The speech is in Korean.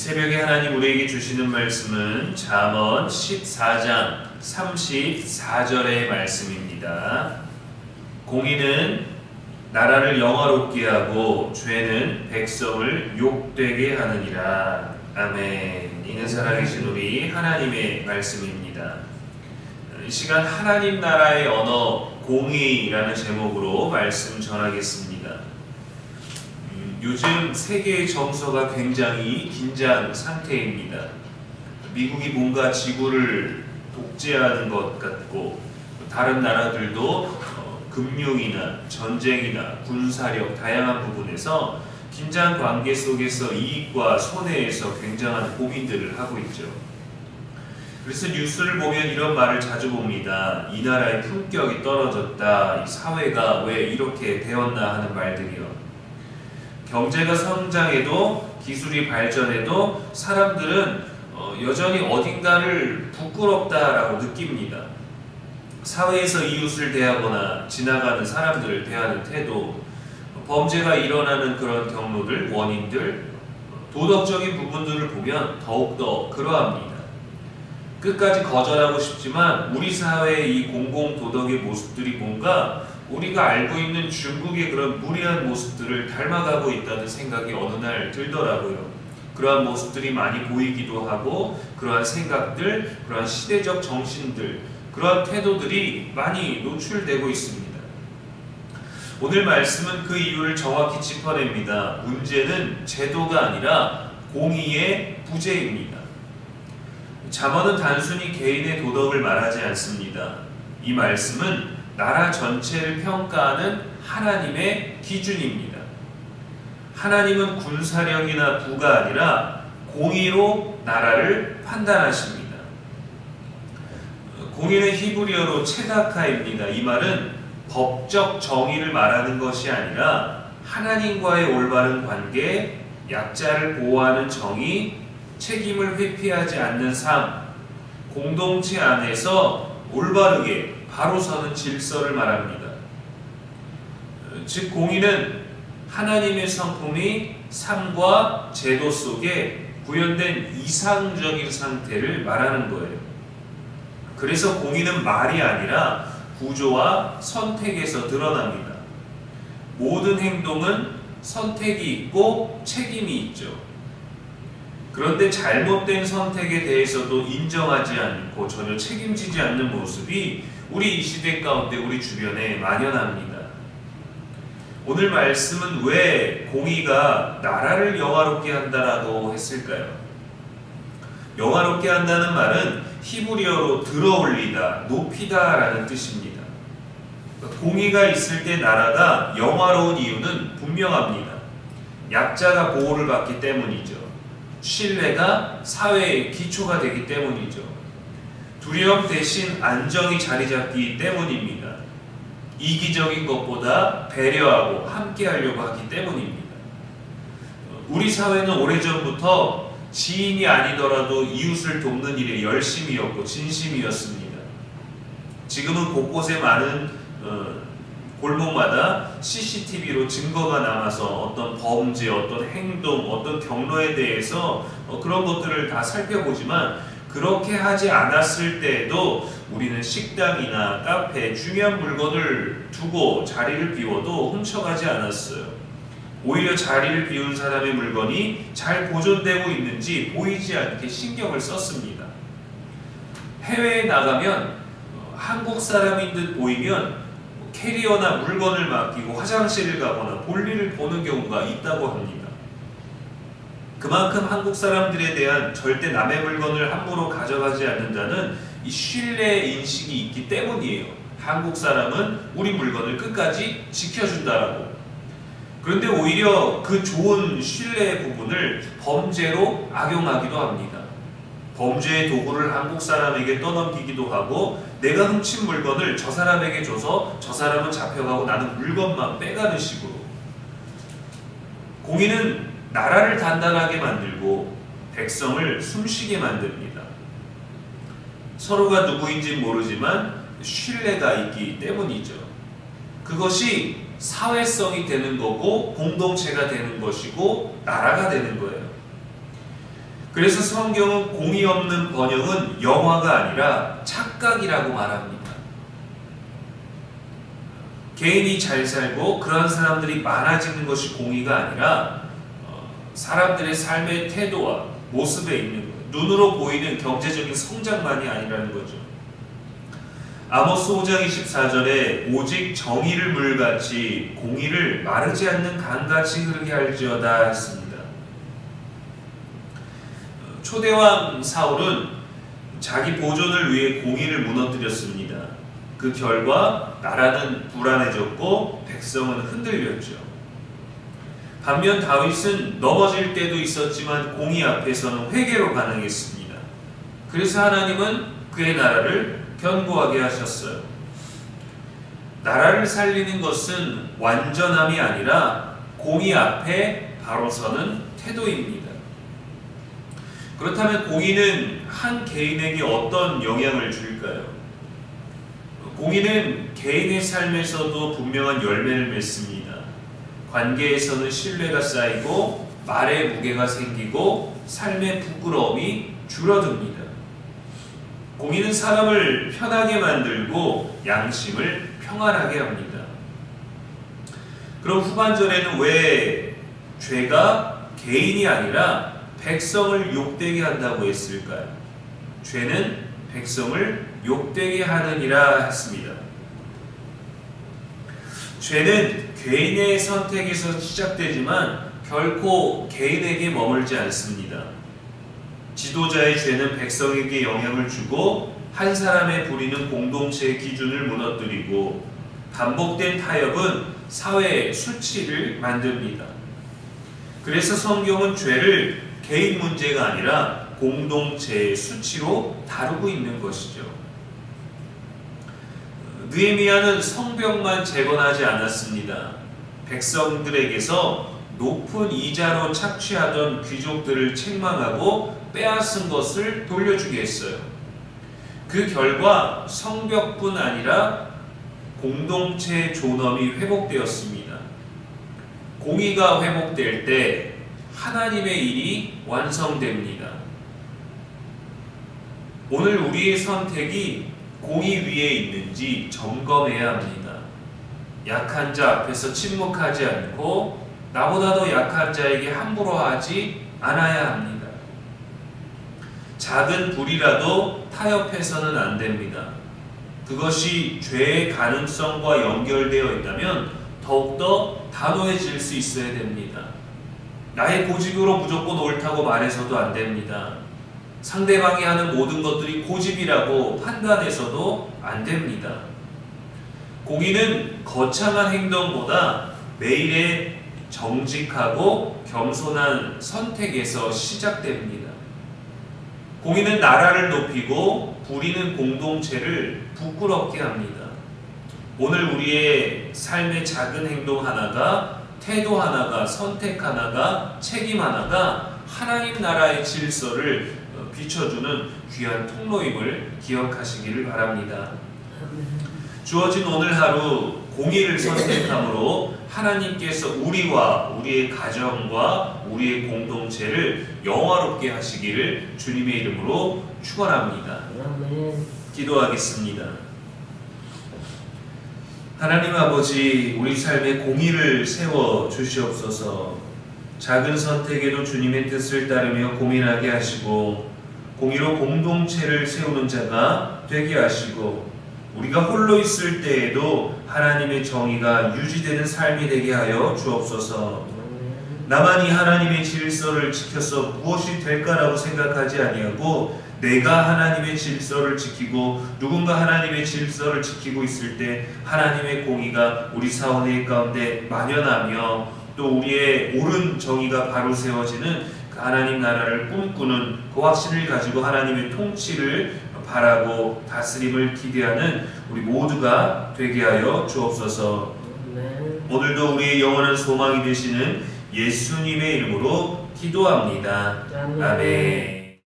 새벽에 하나님 우리에게 주시는 말씀은 잠언 14장 34절의 말씀입니다. 공의는 나라를 영화롭게 하고 죄는 백성을 욕되게 하느니라. 아멘. 이는 살아계신 우리 하나님의 말씀입니다. 이 시간 하나님 나라의 언어 공의라는 제목으로 말씀 전하겠습니다. 요즘 세계의 정서가 굉장히 긴장 상태입니다. 미국이 뭔가 지구를 독재하는 것 같고 다른 나라들도 금융이나 전쟁이나 군사력 다양한 부분에서 긴장 관계 속에서 이익과 손해에서 굉장한 고민들을 하고 있죠. 그래서 뉴스를 보면 이런 말을 자주 봅니다. 이 나라의 품격이 떨어졌다. 이 사회가 왜 이렇게 되었나 하는 말들이요. 경제가 성장해도 기술이 발전해도 사람들은 여전히 어딘가를 부끄럽다라고 느낍니다. 사회에서 이웃을 대하거나 지나가는 사람들을 대하는 태도, 범죄가 일어나는 그런 경로들, 원인들, 도덕적인 부분들을 보면 더욱더 그러합니다. 끝까지 거절하고 싶지만 우리 사회의 이 공공도덕의 모습들이 뭔가 우리가 알고 있는 중국의 그런 무례한 모습들을 닮아가고 있다는 생각이 어느 날 들더라고요. 그러한 모습들이 많이 보이기도 하고 그러한 생각들, 그러한 시대적 정신들, 그러한 태도들이 많이 노출되고 있습니다. 오늘 말씀은 그 이유를 정확히 짚어냅니다. 문제는 제도가 아니라 공의의 부재입니다. 잠언은 단순히 개인의 도덕을 말하지 않습니다. 이 말씀은 나라 전체를 평가하는 하나님의 기준입니다. 하나님은 군사력이나 부가 아니라 공의로 나라를 판단하십니다. 공의는 히브리어로 체다카입니다. 이 말은 법적 정의를 말하는 것이 아니라 하나님과의 올바른 관계, 약자를 보호하는 정의, 책임을 회피하지 않는 삶, 공동체 안에서 올바르게 바로 서는 질서를 말합니다. 즉 공의는 하나님의 성품이 삶과 제도 속에 구현된 이상적인 상태를 말하는 거예요. 그래서 공의는 말이 아니라 구조와 선택에서 드러납니다. 모든 행동은 선택이 있고 책임이 있죠. 그런데 잘못된 선택에 대해서도 인정하지 않고 전혀 책임지지 않는 모습이 우리 이 시대 가운데 우리 주변에 만연합니다. 오늘 말씀은 왜 공의가 나라를 영화롭게 한다라고 했을까요? 영화롭게 한다는 말은 히브리어로 들어올리다, 높이다 라는 뜻입니다. 공의가 있을 때 나라가 영화로운 이유는 분명합니다. 약자가 보호를 받기 때문이죠. 신뢰가 사회의 기초가 되기 때문이죠. 두려움 대신 안정이 자리 잡기 때문입니다. 이기적인 것보다 배려하고 함께하려고 하기 때문입니다. 우리 사회는 오래전부터 지인이 아니더라도 이웃을 돕는 일에 열심이었고 진심이었습니다. 지금은 곳곳에 많은 골목마다 CCTV로 증거가 남아서 어떤 범죄, 어떤 행동, 어떤 경로에 대해서 그런 것들을 다 살펴보지만 그렇게 하지 않았을 때에도 우리는 식당이나 카페에 중요한 물건을 두고 자리를 비워도 훔쳐가지 않았어요. 오히려 자리를 비운 사람의 물건이 잘 보존되고 있는지 보이지 않게 신경을 썼습니다. 해외에 나가면 한국 사람인 듯 보이면 캐리어나 물건을 맡기고 화장실을 가거나 볼일을 보는 경우가 있다고 합니다. 그만큼 한국 사람들에 대한 절대 남의 물건을 함부로 가져가지 않는다는 이 신뢰 인식이 있기 때문이에요. 한국 사람은 우리 물건을 끝까지 지켜준다라고. 그런데 오히려 그 좋은 신뢰 부분을 범죄로 악용하기도 합니다. 범죄의 도구를 한국 사람에게 떠넘기기도 하고 내가 훔친 물건을 저 사람에게 줘서 저 사람은 잡혀가고 나는 물건만 빼가는 식으로. 공의는 나라를 단단하게 만들고 백성을 숨쉬게 만듭니다. 서로가 누구인지 모르지만 신뢰가 있기 때문이죠. 그것이 사회성이 되는 거고 공동체가 되는 것이고 나라가 되는 거예요. 그래서 성경은 공의 없는 번영은 영화가 아니라 착각이라고 말합니다. 개인이 잘 살고 그런 사람들이 많아지는 것이 공의가 아니라 사람들의 삶의 태도와 모습에 있는 거예요. 눈으로 보이는 경제적인 성장만이 아니라는 거죠. 아모스 5장 24절에 오직 정의를 물같이 공의를 마르지 않는 강같이 흐르게 할지어다 했습니다. 초대왕 사울은 자기 보존을 위해 공의를 무너뜨렸습니다. 그 결과 나라는 불안해졌고 백성은 흔들렸죠. 반면 다윗은 넘어질 때도 있었지만 공의 앞에서는 회개로 반응했습니다. 그래서 하나님은 그의 나라를 견고하게 하셨어요. 나라를 살리는 것은 완전함이 아니라 공의 앞에 바로 서는 태도입니다. 그렇다면 공의는 한 개인에게 어떤 영향을 줄까요? 공의는 개인의 삶에서도 분명한 열매를 맺습니다. 관계에서는 신뢰가 쌓이고 말에 무게가 생기고 삶의 부끄러움이 줄어듭니다. 공의는 사람을 편하게 만들고 양심을 평안하게 합니다. 그럼 후반절에는 왜 죄가 개인이 아니라 백성을 욕되게 한다고 했을까요? 죄는 백성을 욕되게 하느니라 했습니다. 죄는 개인의 선택에서 시작되지만 결코 개인에게 머물지 않습니다. 지도자의 죄는 백성에게 영향을 주고 한 사람의 불의는 공동체의 기준을 무너뜨리고 반복된 타협은 사회의 수치를 만듭니다. 그래서 성경은 죄를 개인 문제가 아니라 공동체의 수치로 다루고 있는 것이죠. 느헤미야는 성벽만 재건하지 않았습니다. 백성들에게서 높은 이자로 착취하던 귀족들을 책망하고 빼앗은 것을 돌려주게 했어요. 그 결과 성벽뿐 아니라 공동체의 존엄이 회복되었습니다. 공의가 회복될 때 하나님의 일이 완성됩니다. 오늘 우리의 선택이 공의 위에 있는지 점검해야 합니다. 약한 자 앞에서 침묵하지 않고 나보다 더 약한 자에게 함부로 하지 않아야 합니다. 작은 불이라도 타협해서는 안 됩니다. 그것이 죄의 가능성과 연결되어 있다면 더욱더 단호해질 수 있어야 됩니다. 나의 고집으로 무조건 옳다고 말해서도 안 됩니다. 상대방이 하는 모든 것들이 고집이라고 판단해서도 안 됩니다. 공의는 거창한 행동보다 매일의 정직하고 겸손한 선택에서 시작됩니다. 공의는 나라를 높이고 불의는 공동체를 부끄럽게 합니다. 오늘 우리의 삶의 작은 행동 하나가, 태도 하나가, 선택 하나가, 책임 하나가 하나님 나라의 질서를 비춰주는 귀한 통로임을 기억하시기를 바랍니다. 주어진 오늘 하루 공의를 선택함으로 하나님께서 우리와 우리의 가정과 우리의 공동체를 영화롭게 하시기를 주님의 이름으로 축원합니다. 기도하겠습니다. 하나님 아버지, 우리 삶에 공의를 세워 주시옵소서. 작은 선택에도 주님의 뜻을 따르며 고민하게 하시고 공의로 공동체를 세우는 자가 되게 하시고 우리가 홀로 있을 때에도 하나님의 정의가 유지되는 삶이 되게 하여 주옵소서. 나만이 하나님의 질서를 지켜서 무엇이 될까라고 생각하지 아니하고 내가 하나님의 질서를 지키고 누군가 하나님의 질서를 지키고 있을 때 하나님의 공의가 우리 사원의 가운데 만연하며 또 우리의 옳은 정의가 바로 세워지는 그 하나님 나라를 꿈꾸는 그 확신을 가지고 하나님의 통치를 바라고 다스림을 기대하는 우리 모두가 되게 하여 주옵소서. 오늘도 우리의 영원한 소망이 되시는 예수님의 이름으로 기도합니다. 아멘.